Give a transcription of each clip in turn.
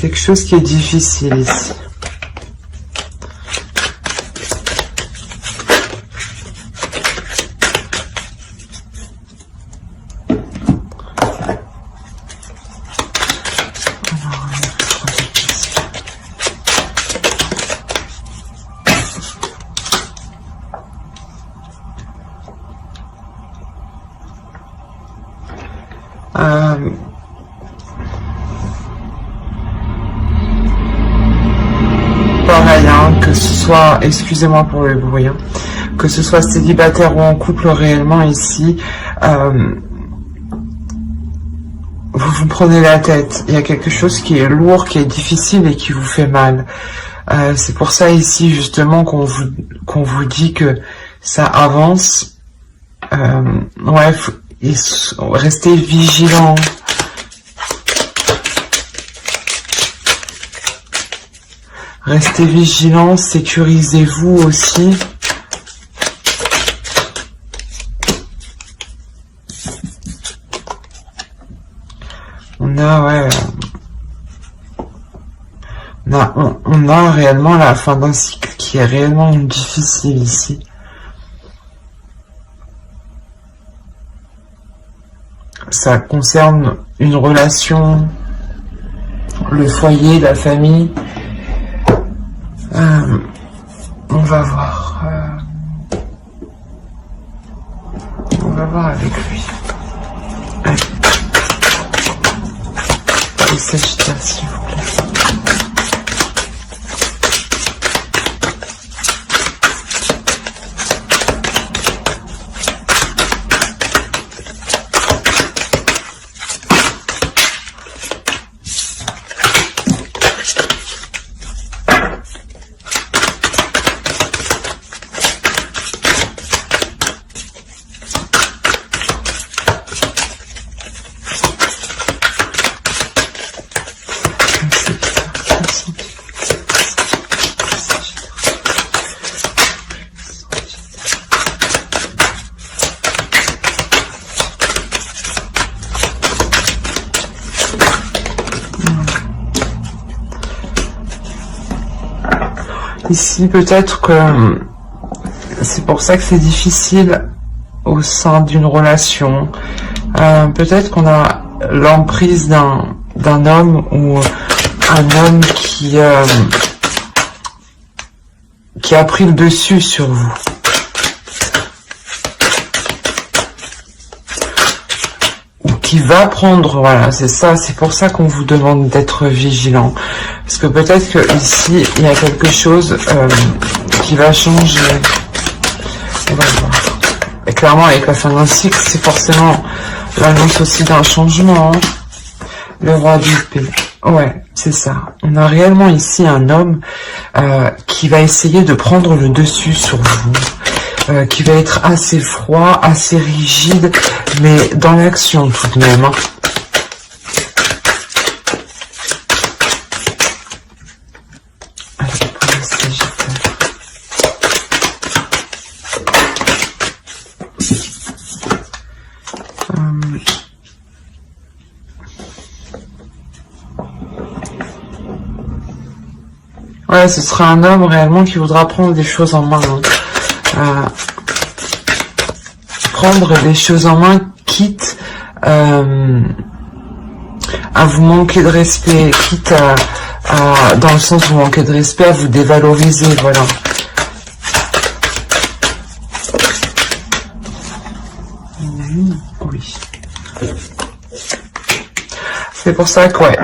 quelque chose qui est difficile ici. Pareil, hein, que ce soit, excusez-moi pour le bruit, hein, que ce soit célibataire ou en couple réellement ici, vous vous prenez la tête. Il y a quelque chose qui est lourd, qui est difficile et qui vous fait mal. C'est pour ça ici justement qu'on vous dit que ça avance. Ouais, restez vigilant. Restez vigilants, sécurisez-vous aussi. On a, ouais, on a réellement la fin d'un cycle qui est réellement difficile ici. Ça concerne une relation, le foyer, la famille. On va voir. On va voir avec lui. Allez. Le Sagittaire, s'il vous plaît. Ici, peut-être que c'est pour ça que c'est difficile au sein d'une relation. Peut-être qu'on a l'emprise d'un homme ou un homme qui a pris le dessus sur vous. Ou qui va prendre, voilà, c'est ça, c'est pour ça qu'on vous demande d'être vigilant. Parce que peut-être que ici, il y a quelque chose qui va changer. On va voir. Et clairement, avec la fin d'un cycle, c'est forcément l'annonce aussi d'un changement. Hein. Le roi d'épée. Ouais, c'est ça. On a réellement ici un homme qui va essayer de prendre le dessus sur vous. Qui va être assez froid, assez rigide, mais dans l'action tout de même. Hein. Ouais, ce sera un homme réellement qui voudra prendre des choses en main. Hein. Prendre les choses en main, quitte à vous manquer de respect, quitte à dans le sens où vous manquez de respect, à vous dévaloriser, voilà. Oui. C'est pour ça que, ouais,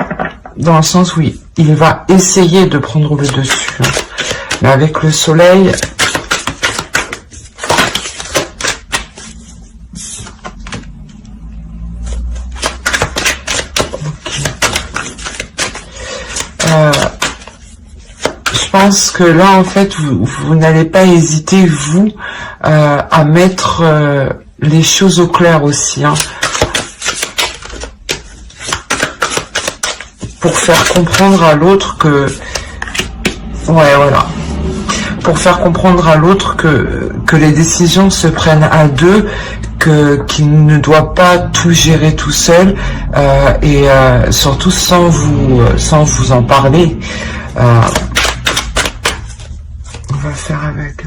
dans le sens où il va essayer de prendre le dessus. Hein. Mais avec le soleil... Je pense que là, en fait, vous n'allez pas hésiter, vous, à mettre les choses au clair aussi. Hein. Pour faire comprendre à l'autre que... Ouais, voilà. Pour faire comprendre à l'autre que les décisions se prennent à deux, qu'il ne doit pas tout gérer tout seul, et surtout sans vous en parler. On va faire avec...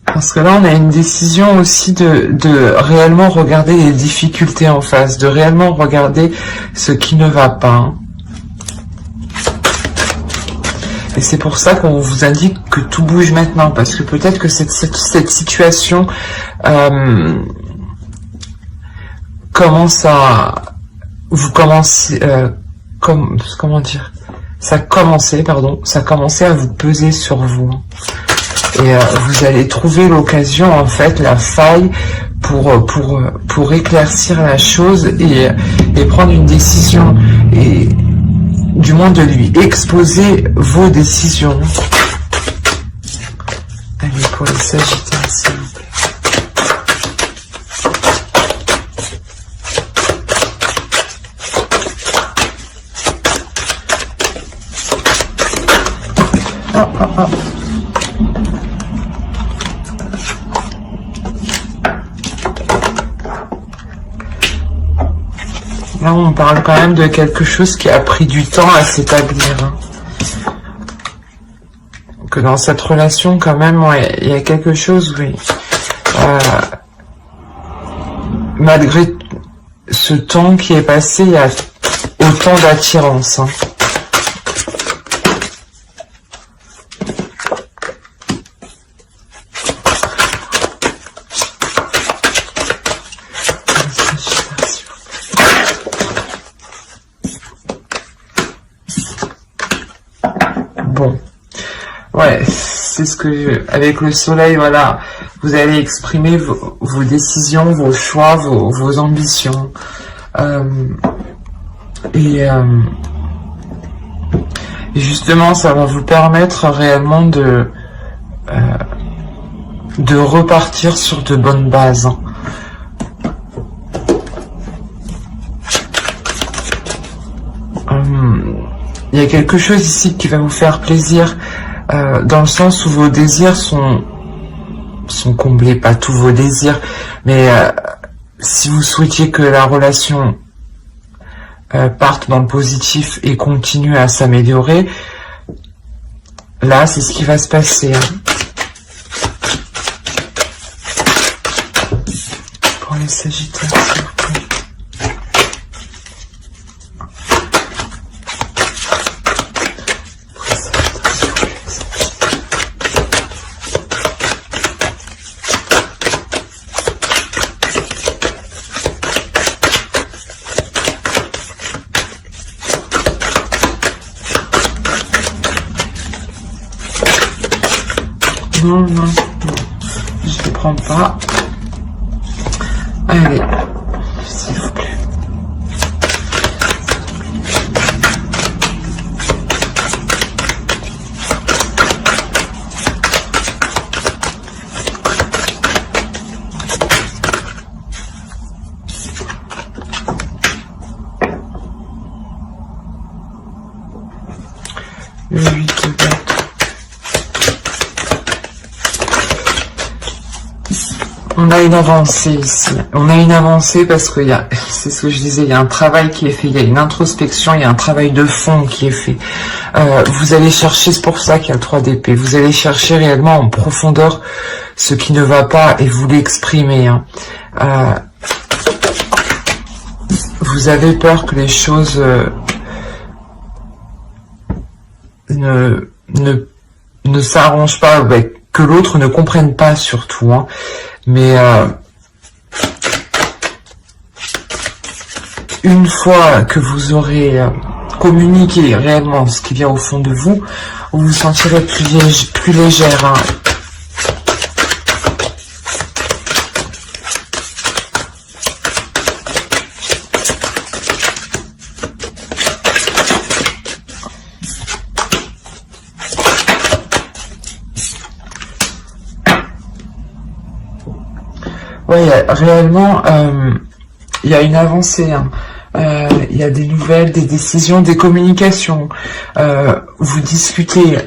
Parce que là, on a une décision aussi de réellement regarder les difficultés en face, de réellement regarder ce qui ne va pas. Et c'est pour ça qu'on vous indique que tout bouge maintenant, parce que peut-être que cette situation commence à... Vous commencez... comment dire, ça a commencé à vous peser sur vous. Et vous allez trouver l'occasion, en fait, la faille pour éclaircir la chose et prendre une décision, et du moins de lui exposer vos décisions. Allez, pour les Sagittaires, s'il vous plaît. Là, on parle quand même de quelque chose qui a pris du temps à s'établir. Que dans cette relation, quand même, il y a quelque chose, oui. Malgré ce temps qui est passé, il y a autant d'attirance. Bon, ouais, c'est ce que avec le soleil, voilà, vous allez exprimer vos décisions, vos choix, vos ambitions, et justement, ça va vous permettre réellement de repartir sur de bonnes bases. Il y a quelque chose ici qui va vous faire plaisir, dans le sens où vos désirs sont comblés, pas tous vos désirs, mais si vous souhaitiez que la relation parte dans le positif et continue à s'améliorer, là c'est ce qui va se passer. Pour les Sagittaires, s'il vous plaît. Non, je ne prends pas. Allez, s'il vous plaît. Le 8 de bateau. On a une avancée ici. On a une avancée parce que c'est ce que je disais, il y a un travail qui est fait, il y a une introspection, il y a un travail de fond qui est fait. Vous allez chercher, c'est pour ça qu'il y a le 3 d'épée, vous allez chercher réellement en profondeur ce qui ne va pas et vous l'exprimer. Vous avez peur que les choses ne s'arrangent pas, que l'autre ne comprenne pas surtout. Mais une fois que vous aurez communiqué réellement ce qui vient au fond de vous, vous vous sentirez plus légère. Oui, réellement, il y a une avancée. Il y a des nouvelles, des décisions, des communications. Vous discutez.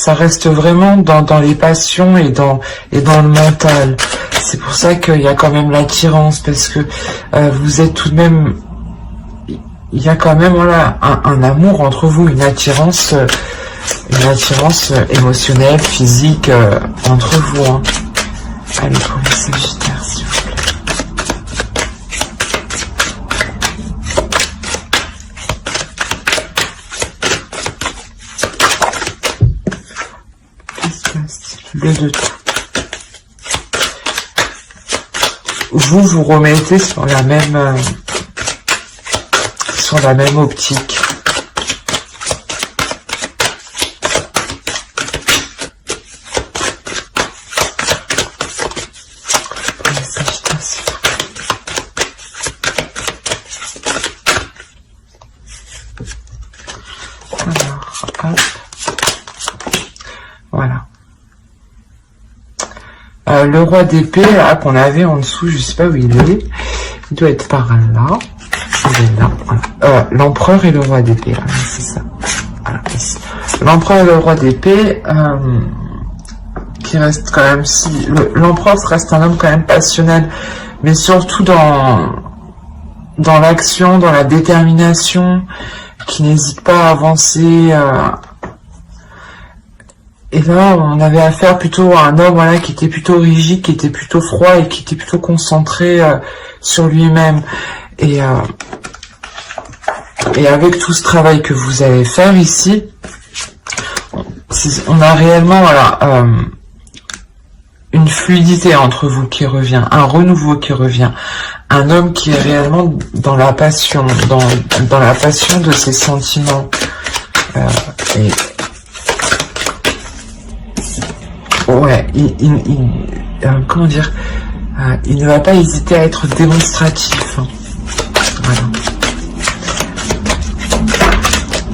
ça reste vraiment dans les passions et dans le mental. C'est pour ça qu'il y a quand même l'attirance, parce que vous êtes tout de même, il y a quand même voilà un amour entre vous, une attirance émotionnelle, physique entre vous. Hein. Allez, pour les Sagittaires, s'il vous plaît. Qu'est-ce qui se passe? Le de tout. Vous remettez sur la même optique. Voilà. Le roi d'épée, là, qu'on avait en dessous, je sais pas où il est. Il doit être par là. Il est là. Voilà. L'empereur et le roi d'épée, là, c'est ça. Voilà, ici. L'empereur et le roi d'épée, qui reste quand même si... L'empereur reste un homme quand même passionnel, mais surtout dans l'action, dans la détermination, qui n'hésite pas à avancer. Et là, on avait affaire plutôt à un homme, voilà, qui était plutôt rigide, qui était plutôt froid et qui était plutôt concentré sur lui-même. Et avec tout ce travail que vous allez faire ici, on a réellement, voilà, une fluidité entre vous qui revient, un renouveau qui revient, un homme qui est réellement dans la passion, dans la passion de ses sentiments. Ouais, comment dire, il ne va pas hésiter à être démonstratif. Hein. Voilà.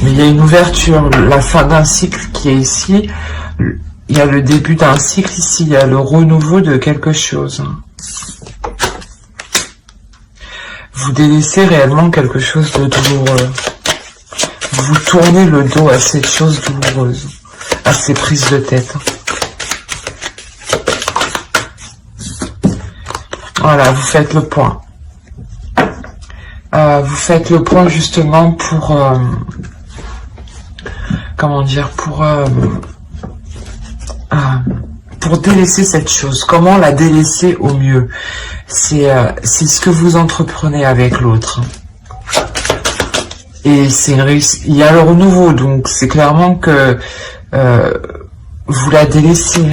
Mais il y a une ouverture, la fin d'un cycle qui est ici. Il y a le début d'un cycle ici, il y a le renouveau de quelque chose. Vous délaissez réellement quelque chose de douloureux. Vous tournez le dos à cette chose douloureuse, à ces prises de tête. Voilà, vous faites le point. Vous faites le point justement pour... comment dire, pour délaisser cette chose. Comment la délaisser au mieux? C'est ce que vous entreprenez avec l'autre. Et c'est une réussite. Il y a le renouveau, donc c'est clairement que vous la délaissez.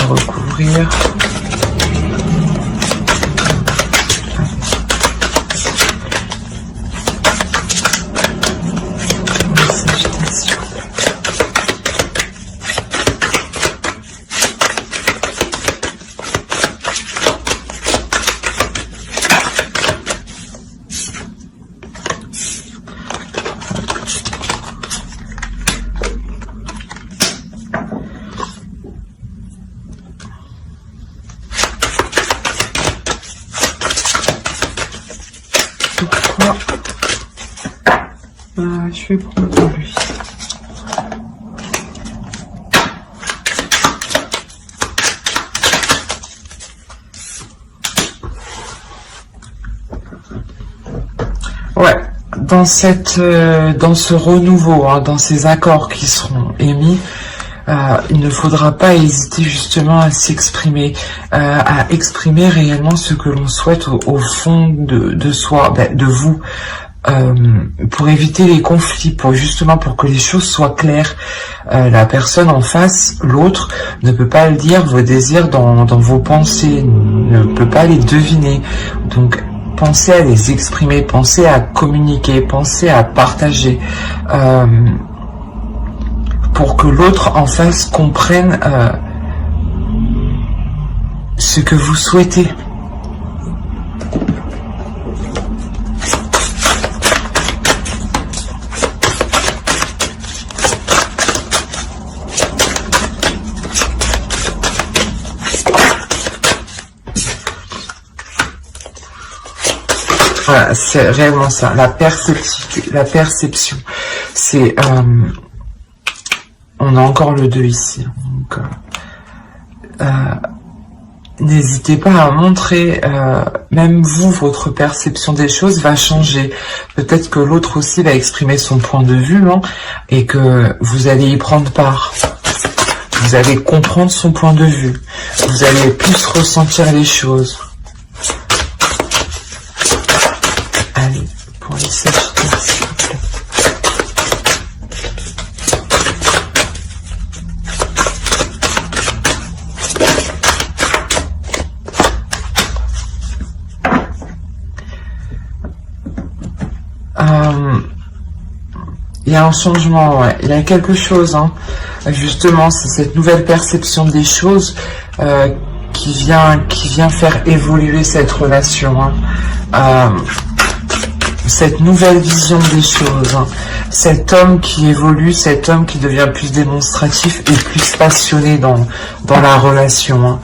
On va recouvrir. Je vais prendre lui. Ouais, dans ce renouveau, hein, dans ces accords qui seront émis, il ne faudra pas hésiter justement à s'exprimer, à exprimer réellement ce que l'on souhaite au fond de soi, de vous. Pour éviter les conflits, pour que les choses soient claires. La personne en face, l'autre, ne peut pas lire vos désirs dans vos pensées, ne peut pas les deviner. Donc, pensez à les exprimer, pensez à communiquer, pensez à partager, pour que l'autre en face comprenne ce que vous souhaitez. Voilà, c'est réellement ça, la perception. C'est... on a encore le 2 ici. Donc, n'hésitez pas à montrer, même vous, votre perception des choses va changer. Peut-être que l'autre aussi va exprimer son point de vue, hein, et que vous allez y prendre part. Vous allez comprendre son point de vue. Vous allez plus ressentir les choses. Allez, pour les Sagittaires, s'il vous plaît. Il y a un changement, ouais. Il y a quelque chose, hein. Justement, c'est cette nouvelle perception des choses qui vient faire évoluer cette relation, hein. Cette nouvelle vision des choses, hein. Cet homme qui évolue, cet homme qui devient plus démonstratif et plus passionné dans la relation, hein.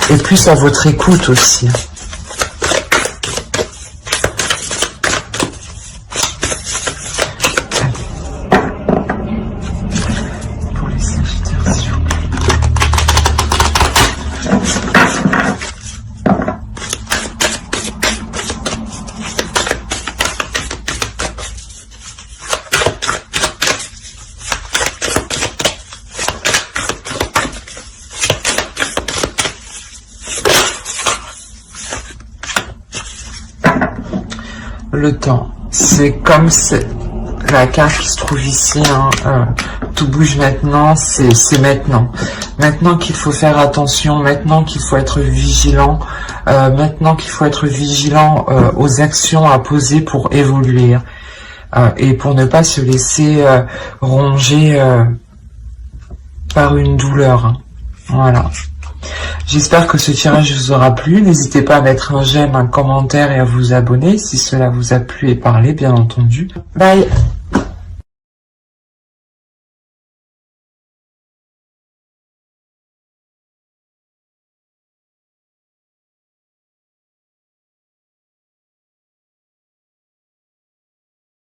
Et plus à votre écoute aussi. Le temps, c'est comme la carte qui se trouve ici, hein, tout bouge maintenant, c'est maintenant. Maintenant qu'il faut faire attention, maintenant qu'il faut être vigilant, maintenant qu'il faut être vigilant aux actions à poser pour évoluer, et pour ne pas se laisser ronger par une douleur, hein. Voilà. J'espère que ce tirage vous aura plu. N'hésitez pas à mettre un j'aime, un commentaire et à vous abonner si cela vous a plu et parlé, bien entendu. Bye!